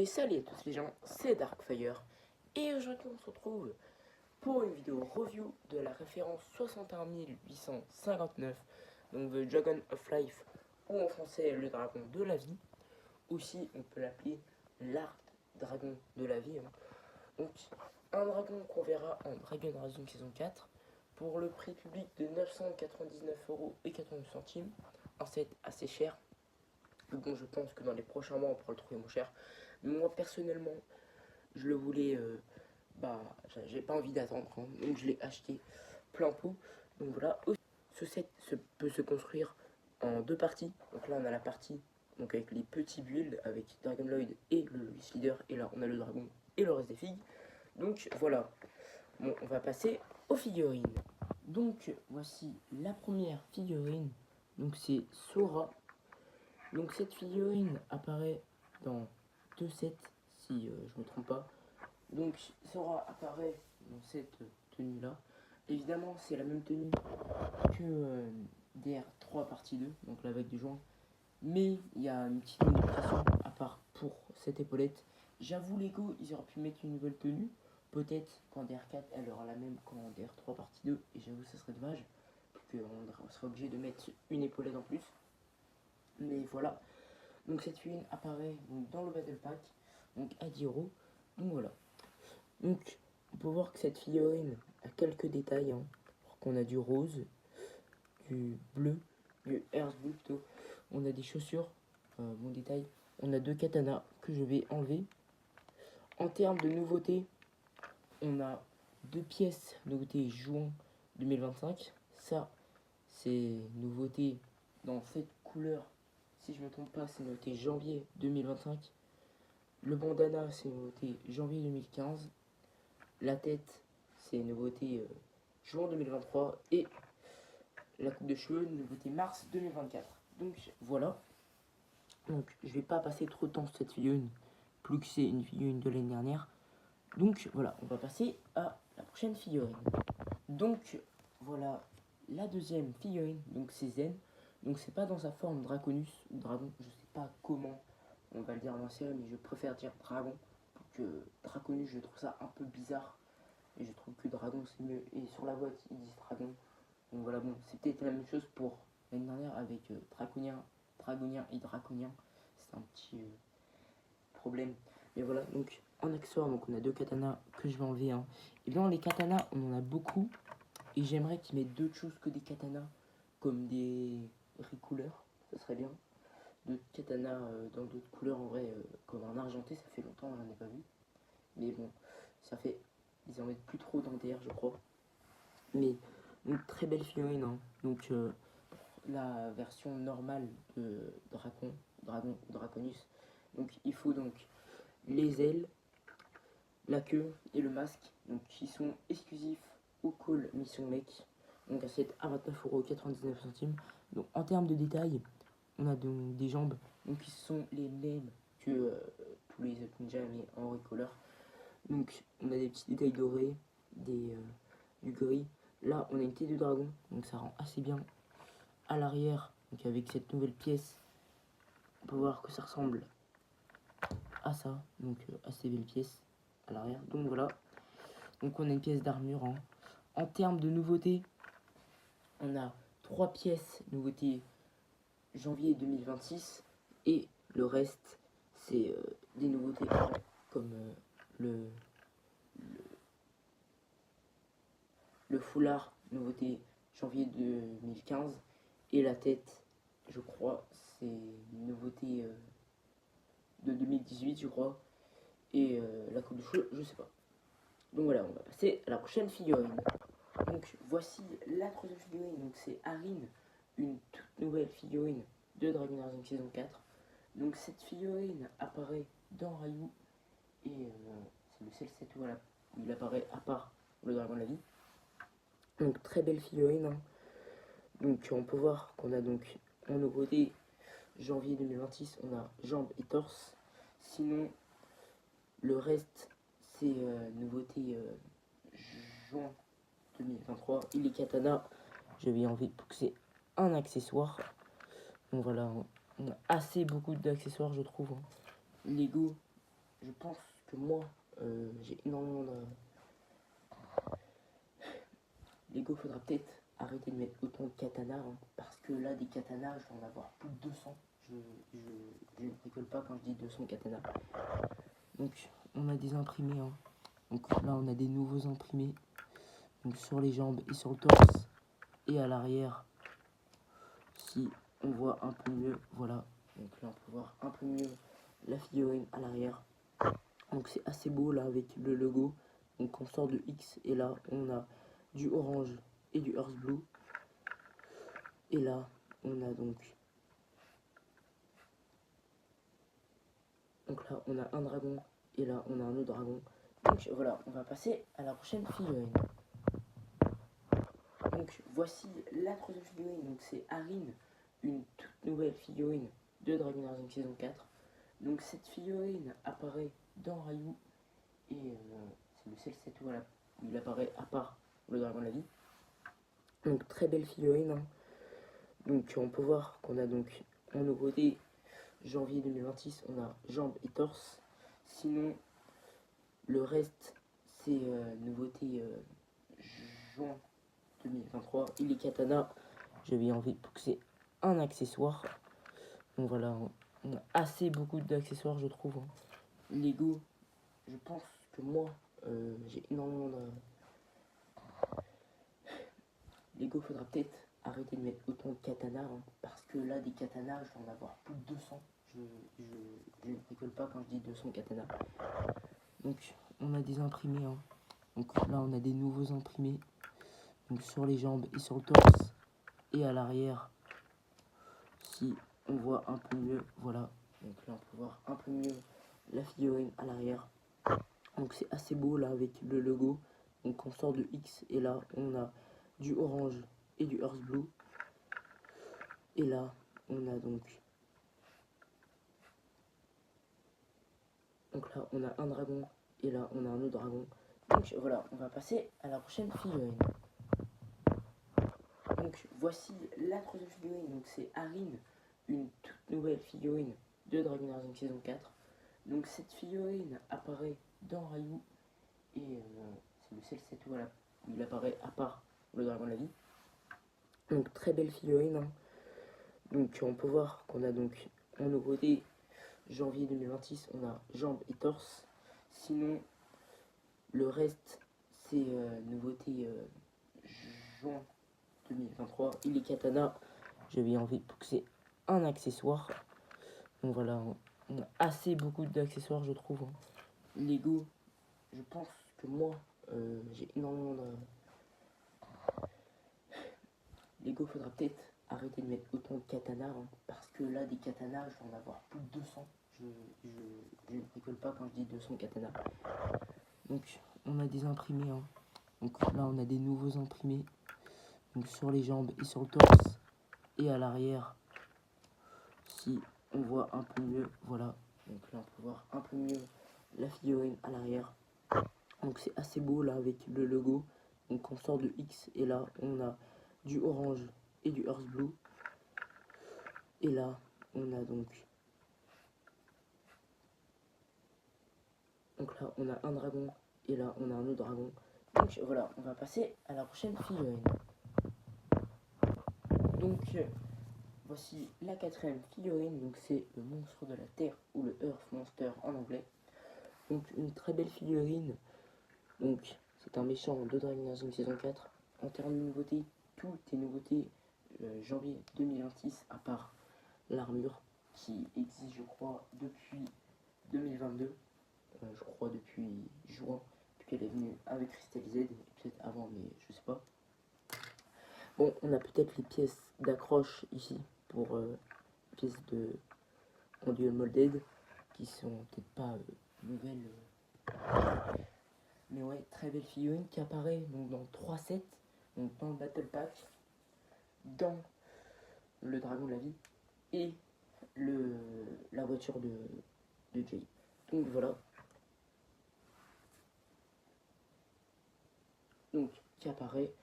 Et salut à tous les gens, c'est Darkfire. Et aujourd'hui on se retrouve pour une vidéo review de la référence 61859, donc The Dragon of Life, ou en français le dragon de la vie. Aussi on peut l'appeler l'art dragon de la vie. Donc un dragon qu'on verra en Dragon Rising saison 4 pour le prix public de 999,89 €, un set assez cher. Bon, je pense que dans les prochains mois on pourra le trouver moins cher. Mais moi personnellement, je le voulais, j'ai pas envie d'attendre, hein, donc je l'ai acheté plein pot. Donc voilà, ce set peut se construire en deux parties. Donc là on a la partie donc avec les petits builds avec Dragon Lloyd et le Lois Leader, et là on a le dragon et le reste des figues. Donc voilà, bon, on va passer aux figurines. Donc voici la première figurine, donc c'est Sora. Donc cette figurine apparaît dans deux sets, si je me trompe pas. Donc Sora apparaît dans cette tenue là. Évidemment c'est la même tenue que DR3 partie 2, donc la vague du joint. Mais il y a une petite modification à part pour cette épaulette. J'avoue Lego, ils auraient pu mettre une nouvelle tenue. Peut-être qu'en DR4 elle aura la même qu'en DR3 partie 2. Et j'avoue ça serait dommage, qu'on serait obligé de mettre une épaulette en plus. Mais voilà, donc cette figurine apparaît donc, dans le Battle Pack, donc à 10 €. Donc voilà. Donc on peut voir que cette figurine a quelques détails, hein. On a du rose, du bleu, du earth blue plutôt. On a des chaussures, bon détail. On a deux katanas que je vais enlever. En termes de nouveautés, on a deux pièces nouveautés juin 2025. Ça, c'est nouveauté dans cette couleur. Si je ne me trompe pas, c'est noté janvier 2025. Le bandana, c'est nouveauté janvier 2015. La tête, c'est nouveauté juin 2023. Et la coupe de cheveux, nouveauté mars 2024. Donc voilà. Donc je vais pas passer trop de temps sur cette figurine, plus que c'est une figurine de l'année dernière. Donc voilà, on va passer à la prochaine figurine. Donc voilà la deuxième figurine, donc c'est Zen. Donc c'est pas dans sa forme Draconus ou dragon, je sais pas comment on va le dire dans la série, mais je préfère dire dragon, parce que Draconus je trouve ça un peu bizarre, et je trouve que dragon c'est mieux, et sur la boîte ils disent dragon. Donc voilà, bon, c'est peut-être la même chose pour l'année dernière avec Draconien et Draconien, c'est un petit problème. Mais voilà, donc en accessoire, donc on a deux katanas que je vais enlever, hein. Et bien les katanas, on en a beaucoup. Et j'aimerais qu'ils mettent d'autres choses que des katanas, comme des ricouleurs, ça serait bien. D'autres katanas dans d'autres couleurs, en vrai, comme en argenté, ça fait longtemps, j'en ai pas vu. Mais bon, ça fait, ils en mettent plus trop dans DR, je crois. Mais une très belle figurine, hein. Donc la version normale de Draconus. Donc il faut donc les ailes, la queue et le masque, donc qui sont exclusifs au call Mission Mech. Donc assiette à 29,99 €. Donc en termes de détails, on a donc des jambes donc qui sont les mêmes que tous les autres ninjas mais en recolor. Donc on a des petits détails dorés, du gris. Là on a une tête de dragon, donc ça rend assez bien. À l'arrière, donc avec cette nouvelle pièce, on peut voir que ça ressemble à ça, donc assez belle pièce à l'arrière. Donc voilà, donc on a une pièce d'armure, hein. En termes de nouveautés, on a 3 pièces nouveautés janvier 2026, et le reste c'est des nouveautés comme le, le foulard nouveauté janvier 2015, et la tête je crois c'est une nouveauté de 2018 je crois, et la coupe de cheveux je sais pas. Donc voilà, on va passer à la prochaine figurine. Donc voici la troisième figurine, donc c'est Arin, une toute nouvelle figurine de Dragon Rising saison 4. Donc cette figurine apparaît dans Ryu, et c'est le seul set où il apparaît à part le dragon de la vie. Donc très belle figurine, hein. Donc on peut voir qu'on a donc en nouveauté janvier 2026, on a jambes et torse. Sinon le reste c'est nouveauté juin 2023. Et les katanas, j'avais envie pour que c'est un accessoire. Donc voilà, on a assez beaucoup d'accessoires je trouve, hein. Lego je pense que moi, j'ai énormément de... Lego, faudra peut-être arrêter de mettre autant de katanas, hein, parce que là, des katanas, je vais en avoir plus de 200. Je ne rigole pas quand je dis 200 katanas. Donc, on a des imprimés, hein. Donc là, on a des nouveaux imprimés. Donc sur les jambes et sur le torse et à l'arrière. Si on voit un peu mieux, voilà. Donc là, on peut voir un peu mieux la figurine à l'arrière. Donc c'est assez beau là avec le logo. Donc on sort de X et là, on a du orange et du Earth Blue. Et là, on a donc là, on a un dragon et là, on a un autre dragon. Donc voilà, on va passer à la prochaine figurine. Donc voici la troisième figurine. Donc c'est Arin, une toute nouvelle figurine de Dragon Age saison 4. Donc cette figurine apparaît dans Ryu et c'est le seul set où il apparaît à part le dragon de la vie. Donc très belle figurine, hein. Donc on peut voir qu'on a donc en nouveauté janvier 2026, on a jambes et torse. Sinon le reste c'est nouveauté juin 2023. Et les katanas, j'avais envie de pousser un accessoire. Donc voilà, on a assez beaucoup d'accessoires, je trouve, hein. Lego, je pense que moi, j'ai énormément de... Lego, faudra peut-être arrêter de mettre autant de katanas, hein, parce que là, des katanas, je vais en avoir plus de 200. Je ne rigole pas quand je dis 200 katanas. Donc, on a des imprimés, hein. Donc là, on a des nouveaux imprimés. Donc sur les jambes et sur le torse et à l'arrière. Si on voit un peu mieux, voilà. Donc là, on peut voir un peu mieux la figurine à l'arrière. Donc c'est assez beau là avec le logo. Donc on sort de X et là, on a du orange et du Earth Blue. Et là, on a donc là, on a un dragon et là, on a un autre dragon. Donc voilà, on va passer à la prochaine figurine. Donc voici la troisième figurine. Donc c'est Arin, une toute nouvelle figurine de Dragon Age saison 4. Donc cette figurine apparaît dans Ryu et c'est le seul set où il apparaît à part le dragon de la vie. Donc très belle figurine, hein. Donc on peut voir qu'on a donc en nouveauté janvier 2026, on a jambes et torse. Sinon le reste c'est nouveauté juin 2023. Et les katanas, j'avais envie de pousser un accessoire. Donc voilà, on a assez beaucoup d'accessoires, je trouve, hein. Lego, je pense que moi, j'ai énormément de... Lego, faudra peut-être arrêter de mettre autant de katanas, hein, parce que là, des katanas, je vais en avoir plus de 200. Je ne rigole pas quand je dis 200 katanas. Donc on a des imprimés, hein. Donc là, on a des nouveaux imprimés. Donc sur les jambes et sur le torse et à l'arrière. Si on voit un peu mieux, voilà. Donc là, on peut voir un peu mieux la figurine à l'arrière. Donc c'est assez beau là avec le logo. Donc on sort de X et là, on a du orange et du Earth Blue. Et là, on a donc là, on a un dragon et là, on a un autre dragon. Donc voilà, on va passer à la prochaine figurine. Donc voici la quatrième figurine. Donc c'est le monstre de la terre ou le Earth Monster en anglais. Donc une très belle figurine. Donc c'est un méchant de Dragon Age saison 4. En termes de nouveautés, tout est nouveauté janvier 2026 à part l'armure qui existe je crois depuis 2022. Je crois depuis juin, depuis qu'elle est venue avec Crystal Z, peut-être avant mais je sais pas. Bon, on a peut-être les pièces d'accroche ici pour pièces de Dual Molded qui sont peut-être pas nouvelles. Mais ouais, très belle figurine qui apparaît donc dans 3 sets, donc dans le Battle Pack, dans le Dragon de la Vie et la voiture de Jay. Donc voilà. Donc qui apparaît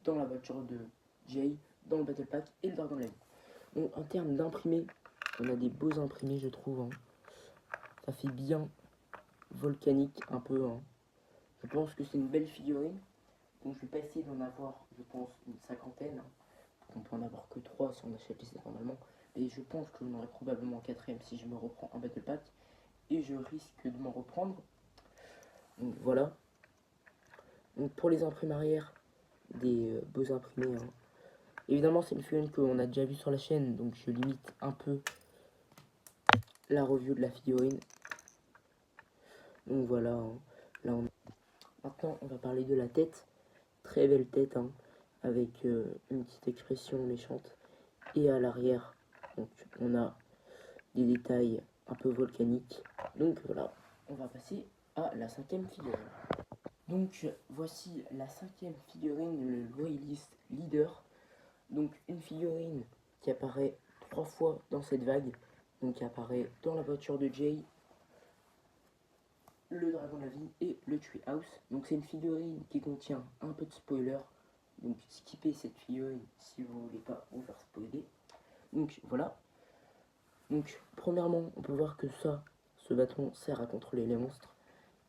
dans la voiture de Jay, dans le Battle Pack et le Dragon de la Vie. Donc en termes d'imprimés, on a des beaux imprimés je trouve, hein. Ça fait bien. volcanique un peu, hein. Je pense que c'est une belle figurine. Donc je vais pas essayer d'en avoir, je pense, une cinquantaine, hein. On peut en avoir que 3 si on achète les 7 normalement. Et je pense que j'en aurai probablement un quatrième si je me reprends un Battle Pack. Et je risque de m'en reprendre. Donc voilà. Donc pour les imprimes arrière, des beaux imprimés, hein. Évidemment c'est une figurine qu'on a déjà vue sur la chaîne, donc je limite un peu la review de la figurine. Donc voilà, hein. Là, maintenant on va parler de la tête. Très belle tête, hein, avec une petite expression méchante. Et à l'arrière, donc on a des détails un peu volcaniques. Donc voilà, on va passer à la cinquième figurine. Donc voici la cinquième figurine, le Loyalist Leader. Donc une figurine qui apparaît 3 fois dans cette vague. Donc qui apparaît dans la voiture de Jay, le Dragon de la Vie et le Treehouse. Donc c'est une figurine qui contient un peu de spoiler. Donc skippez cette figurine si vous voulez pas vous faire spoiler. Donc voilà. Donc premièrement, on peut voir que ce bâton sert à contrôler les monstres.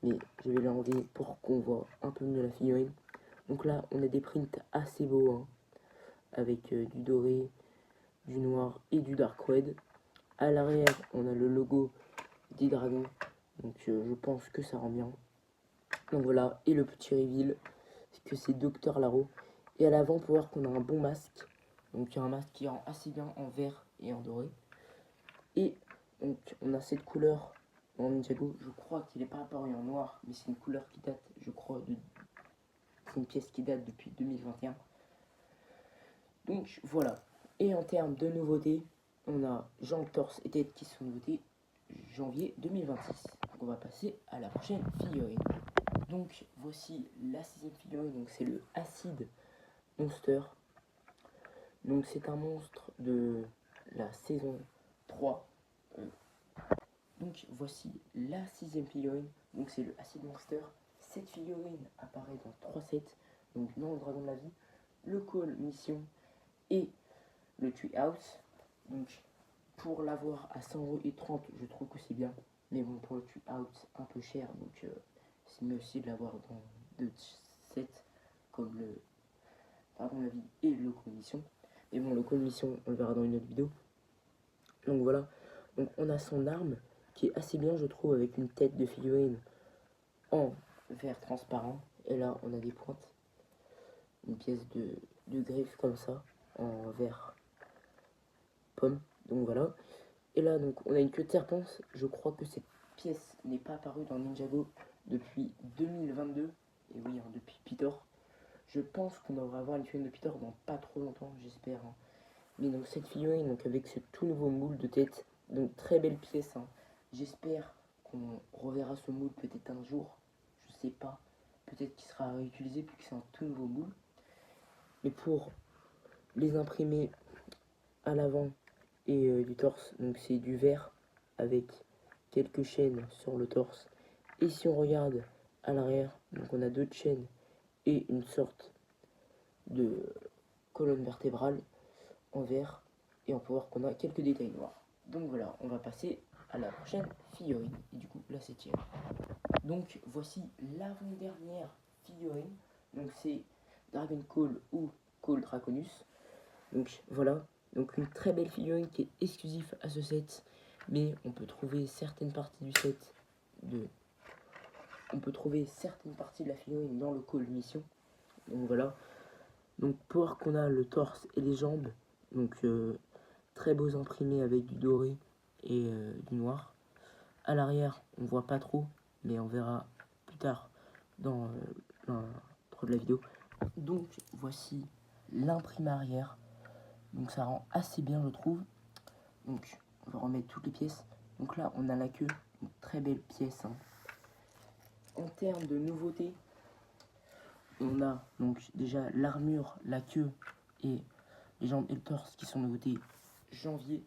Mais je vais l'enlever pour qu'on voit un peu mieux la figurine. Donc là, on a des prints assez beaux, hein, avec du doré, du noir et du dark red. À l'arrière, on a le logo des dragons. Donc je pense que ça rend bien. Donc voilà, et le petit reveal, c'est que c'est Docteur Laro. Et à l'avant, on peut voir qu'on a un bon masque. Donc il y a un masque qui rend assez bien en vert et en doré. Et donc on a cette couleur dans Ninjago. Je crois qu'il n'est pas apparu en noir, mais c'est une couleur qui date, je crois, c'est une pièce qui date depuis 2021. Donc voilà. Et en termes de nouveautés, on a jambes, torse et tête qui sont nouveautés janvier 2026. Donc on va passer à la prochaine figurine. Donc voici la sixième figurine, donc c'est le Acid Monster. Donc c'est un monstre de la saison 3. Donc voici la sixième figurine, donc c'est le Acid Monster. Cette figurine apparaît dans 3 sets, donc dans le Dragon de la Vie, le Call Mission et le Treehouse. Donc pour l'avoir à 100,30 €, je trouve que c'est bien. Mais bon, pour le Treehouse, un peu cher, donc c'est mieux aussi de l'avoir dans 2 sets, comme le Dragon de la Vie et le Call Mission. Et bon, le Call Mission, on le verra dans une autre vidéo. Donc voilà, donc on a son arme qui est assez bien, je trouve, avec une tête de figurine en vert transparent. Et là, on a des pointes, une pièce de griffe comme ça, en vert pomme. Donc voilà. Et là, donc, on a une queue de serpent. Je crois que cette pièce n'est pas apparue dans Ninjago depuis 2022. Et oui, hein, depuis Pitor. Je pense qu'on devrait avoir une figurine de Pitor dans pas trop longtemps, j'espère, hein. Mais donc cette figurine, donc avec ce tout nouveau moule de tête, donc très belle pièce, hein. J'espère qu'on reverra ce moule peut-être un jour, je sais pas, peut-être qu'il sera réutilisé puisque c'est un tout nouveau moule. Mais pour les imprimer à l'avant et du torse, donc c'est du vert avec quelques chaînes sur le torse. Et si on regarde à l'arrière, donc on a 2 chaînes et une sorte de colonne vertébrale en vert, et on peut voir qu'on a quelques détails noirs. Donc voilà, on va passer à la prochaine figurine, et du coup la 7e. Donc voici l'avant-dernière figurine, donc c'est Dragon Call ou Call Draconus. Donc voilà, donc une très belle figurine qui est exclusive à ce set, mais on peut trouver certaines parties du set on peut trouver certaines parties de la figurine dans le Call Mission. Donc voilà, donc pour voir qu'on a le torse et les jambes, donc très beaux imprimés avec du doré et du noir. À l'arrière, on voit pas trop, mais on verra plus tard dans l'intro de la vidéo. Donc voici l'imprime arrière. Donc ça rend assez bien, je trouve. Donc on va remettre toutes les pièces. Donc là, on a la queue, une très belle pièce, hein. En termes de nouveautés, on a donc déjà l'armure, la queue et les jambes et le torse qui sont nouveautés janvier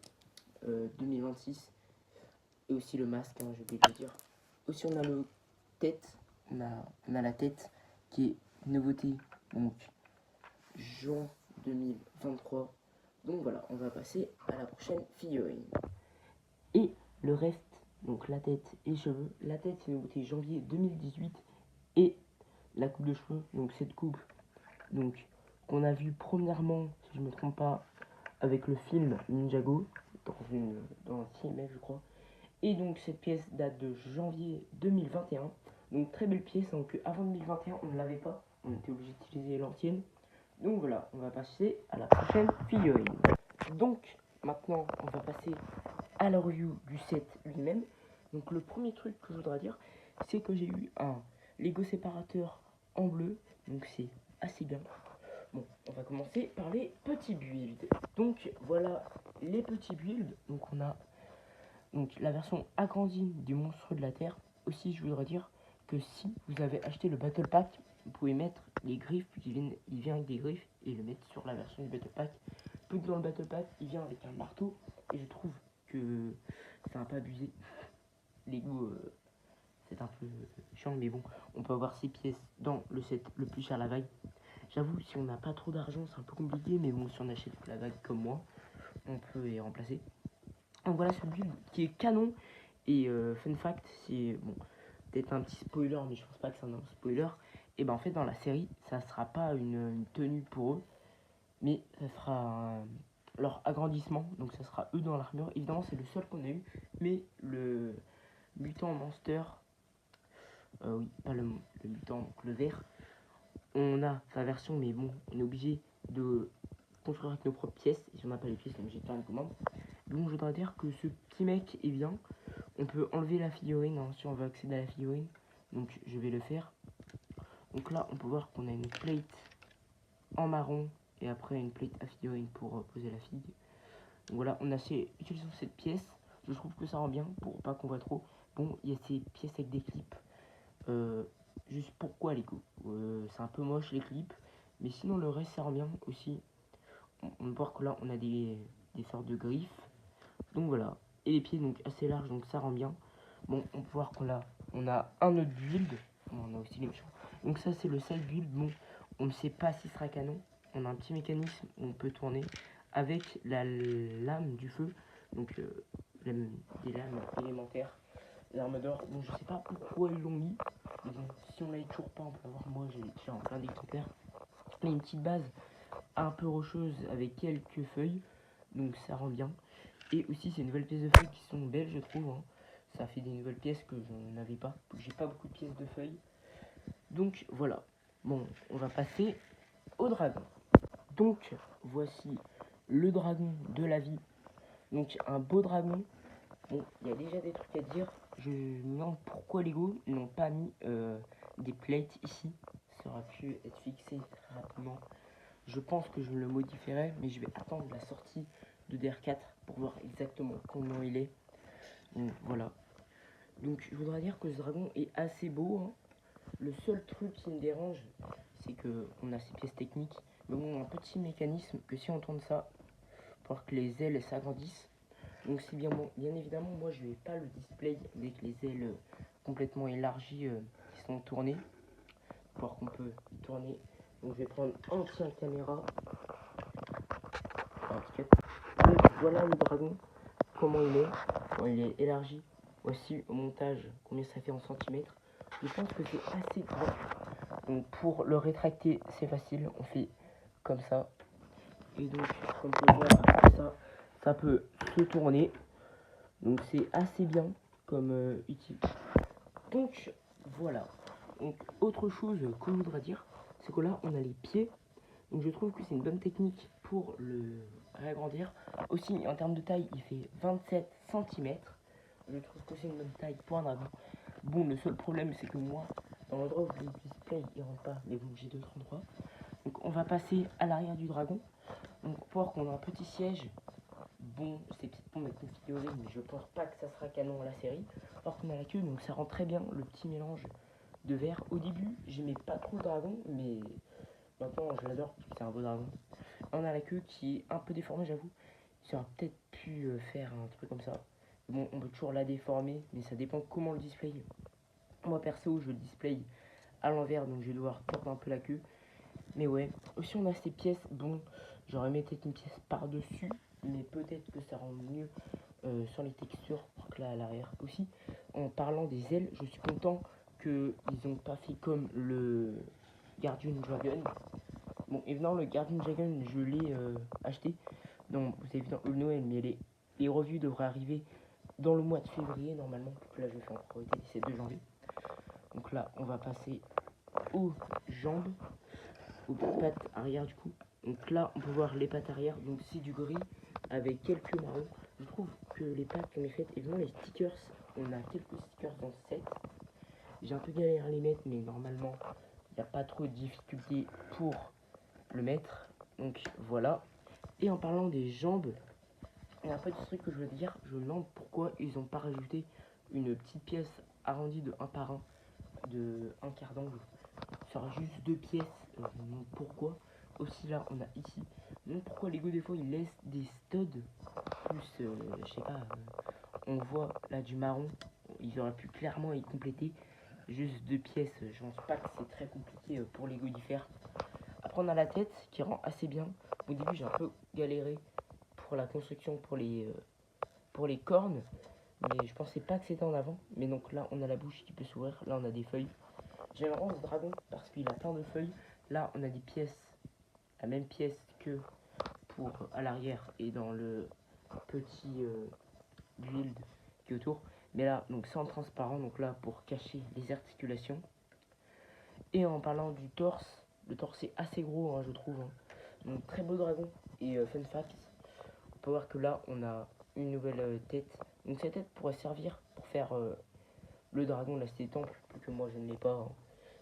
2026. Et aussi le masque, hein, j'ai oublié de le dire. Aussi on a le tête, on a la tête qui est nouveauté, donc juin 2023. Donc voilà, on va passer à la prochaine figurine. Et le reste Donc la tête et les cheveux. La tête, c'est nouveauté janvier 2018. Et la coupe de cheveux, donc cette coupe, donc qu'on a vu premièrement, si je ne me trompe pas, avec le film Ninjago, dans un cinéma, je crois. Et donc cette pièce date de janvier 2021. Donc très belle pièce, donc avant 2021 on ne l'avait pas, on était obligé d'utiliser l'ancienne. Donc voilà, on va passer à la prochaine figurine. Donc maintenant on va passer à la review du set lui-même. Donc le premier truc que je voudrais dire, c'est que j'ai eu un Lego séparateur en bleu, donc c'est assez bien. Bon, on va commencer par les petits builds. Donc voilà les petits builds. Donc on a donc la version agrandie du monstre de la Terre. Aussi, je voudrais dire que si vous avez acheté le Battle Pack, vous pouvez mettre les griffes, il vient avec des griffes, et le mettre sur la version du Battle Pack. Tout dans le Battle Pack, il vient avec un marteau, et je trouve que c'est un peu abusé. Lego, c'est un peu chiant, mais bon, on peut avoir ces pièces dans le set le plus cher la vague. J'avoue, si on n'a pas trop d'argent, c'est un peu compliqué, mais bon, si on achète la vague comme moi, on peut les remplacer. Donc voilà ce build qui est canon. Et fun fact, c'est bon, peut-être un petit spoiler, mais je pense pas que c'est un spoiler. Et ben en fait, dans la série, ça sera pas une tenue pour eux, mais ça sera leur agrandissement. Donc ça sera eux dans l'armure. Évidemment, c'est le seul qu'on a eu, mais le mutant monster, oui, pas le mutant, donc le vert, on a sa version, mais bon, on est obligé de construire avec nos propres pièces. Et si on n'a pas les pièces, on est obligé de faire une commande. Donc je voudrais dire que ce petit mec est bien. On peut enlever la figurine hein, si on veut accéder à la figurine. Donc je vais le faire. Donc là on peut voir qu'on a une plate en marron. Et après une plate à figurine pour poser la figue. Donc voilà, on a utilisé cette pièce. Je trouve que ça rend bien pour pas qu'on voit trop. Bon, il y a ces pièces avec des clips. Juste pourquoi les coups c'est un peu moche les clips. Mais sinon le reste ça rend bien aussi. On peut voir que là on a des sortes de griffes. Donc voilà. Et les pieds donc assez larges, donc ça rend bien. Bon, on peut voir qu'on a un autre build. Bon, on a aussi les méchants. Donc ça c'est le side build. Bon, on ne sait pas si ce sera canon. On a un petit mécanisme où on peut tourner avec la lame du feu. Donc des lames élémentaires. L'arme d'or. Bon, je sais pas pourquoi ils l'ont mis. Mais bon, si on l'avait toujours pas, on peut avoir. Moi j'ai déjà en plein d'exemplaires. Mais une petite base un peu rocheuse avec quelques feuilles. Donc ça rend bien. Et aussi ces nouvelles pièces de feuilles qui sont belles je trouve hein. Ça fait des nouvelles pièces que je n'avais pas. J'ai pas beaucoup de pièces de feuilles. Donc voilà. Bon, on va passer au dragon. Donc voici le dragon de la vie. Donc un beau dragon. Bon, il y a déjà des trucs à dire. Je me demande pourquoi Lego n'ont pas mis des plates ici. Ça aurait pu être fixé rapidement. Je pense que je le modifierai, mais je vais attendre la sortie de DR4 pour voir exactement comment il est. Donc voilà. Donc je voudrais dire que ce dragon est assez beau. Hein. Le seul truc qui me dérange, c'est que on a ces pièces techniques. Mais bon, un petit mécanisme que si on tourne ça, pour que les ailes s'agrandissent. Donc c'est bien bon. Bien évidemment, moi je vais pas le display avec les ailes complètement élargies qui sont tournées. Pour qu'on peut tourner. Donc je vais prendre entière caméra. Donc voilà le dragon, comment il est. Bon, il est élargi. Voici au montage combien ça fait en centimètres. Je pense que c'est assez grand. Donc pour le rétracter, c'est facile. On fait comme ça. Et donc, comme on peut voir, ça peut se tourner. Donc c'est assez bien comme outil. Donc voilà. Donc autre chose que je voudrais dire, c'est que là on a les pieds. Donc je trouve que c'est une bonne technique pour le réagrandir. Aussi en termes de taille, il fait 27 cm. Je trouve que c'est une bonne taille pour un dragon. Bon, le seul problème c'est que moi, dans l'endroit où le display il rentre pas, mais bon j'ai d'autres endroits. Donc on va passer à l'arrière du dragon. Donc pour voir qu'on a un petit siège. Bon, c'est peut-être pour mettre une figurine, mais je pense pas que ça sera canon à la série. Alors qu'on a la queue, donc ça rend très bien le petit mélange de verre. Au début, j'aimais pas trop le dragon, mais maintenant je l'adore parce que c'est un beau dragon. On a la queue qui est un peu déformée, j'avoue. Ça aurait peut-être pu faire un truc comme ça. Bon, on peut toujours la déformer, mais ça dépend comment le display. Moi perso, je le display à l'envers, donc je vais devoir tordre un peu la queue. Mais ouais, aussi on a ces pièces, bon, j'aurais mis peut-être une pièce par-dessus, mais peut-être que ça rend mieux sans les textures là à l'arrière. Aussi, en parlant des ailes, je suis content qu'ils n'ont pas fait comme le Guardian Dragon. Bon, évidemment, le Guardian Dragon, je l'ai acheté. Donc, vous avez vu dans le Noël, mais les revues devraient arriver dans le mois de février normalement. Donc là, je fais en priorité les 7 de janvier. Donc là, on va passer aux jambes, aux pattes arrière du coup. Donc là, on peut voir les pattes arrière. Donc c'est du gris avec quelques marrons. Je trouve que les pattes qu'on est faites, évidemment les stickers, on a quelques stickers dans ce set. J'ai un peu galéré à les mettre, mais normalement, il n'y a pas trop de difficultés pour le mettre. Donc voilà. Et en parlant des jambes, il y a un petit truc que je veux dire. Je me demande pourquoi ils n'ont pas rajouté une petite pièce arrondie de 1 par 1 de un quart d'angle. Faire juste 2 pièces. Pourquoi? Aussi là, on a ici. Donc pourquoi Lego des fois ils laissent des studs plus, je sais pas, on voit là du marron. Ils auraient pu clairement y compléter. Juste 2 pièces, je pense pas que c'est très compliqué pour Lego d'y faire. Après on a la tête qui rend assez bien. Au début j'ai un peu galéré pour la construction, pour les cornes. Mais je pensais pas que c'était en avant. Mais donc là on a la bouche qui peut s'ouvrir. Là on a des feuilles. J'aime vraiment ce dragon parce qu'il a plein de feuilles. Là on a des pièces, la même pièce que pour à l'arrière et dans le petit build qui est autour. Mais là donc c'est en transparent. Donc là pour cacher les articulations. Et en parlant du torse, le torse est assez gros hein, je trouve. Hein. Donc très beau dragon. Et fun fact, on peut voir que là on a une nouvelle tête. Donc cette tête pourrait servir pour faire le dragon de la cité temple, plus que moi je ne l'ai pas hein,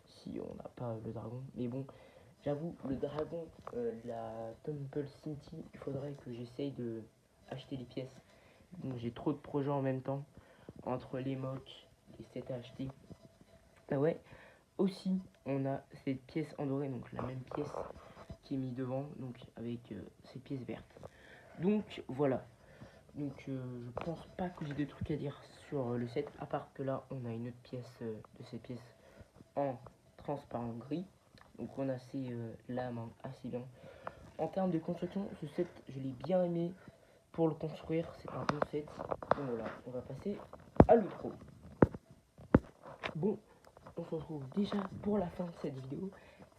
si on n'a pas le dragon. Mais bon, j'avoue, le dragon de la Temple City, il faudrait que j'essaye de acheter les pièces. Donc j'ai trop de projets en même temps, entre les mocs, les sets à acheter. Ah ouais, aussi on a cette pièce en doré, donc la même pièce qui est mise devant, donc avec ces pièces vertes. Donc voilà. Donc je pense pas que j'ai des trucs à dire sur le set, à part que là on a une autre pièce de ces pièces en transparent gris. Donc on a ces lames hein, assez bien. En termes de construction, ce set je l'ai bien aimé pour le construire, c'est un bon set. Donc voilà, on va passer à l'outro. Bon, on se retrouve déjà pour la fin de cette vidéo.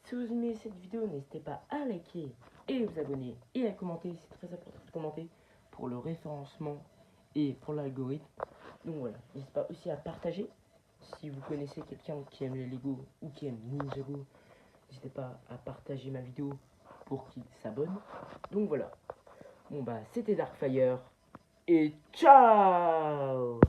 Si vous aimez cette vidéo, n'hésitez pas à liker et vous abonner et à commenter, c'est très important de commenter pour le référencement et pour l'algorithme. Donc voilà, n'hésitez pas aussi à partager. Si vous connaissez quelqu'un qui aime les Lego ou qui aime Ninjago, n'hésitez pas à partager ma vidéo pour qu'il s'abonne. Donc voilà. Bon bah c'était Darkfire et ciao.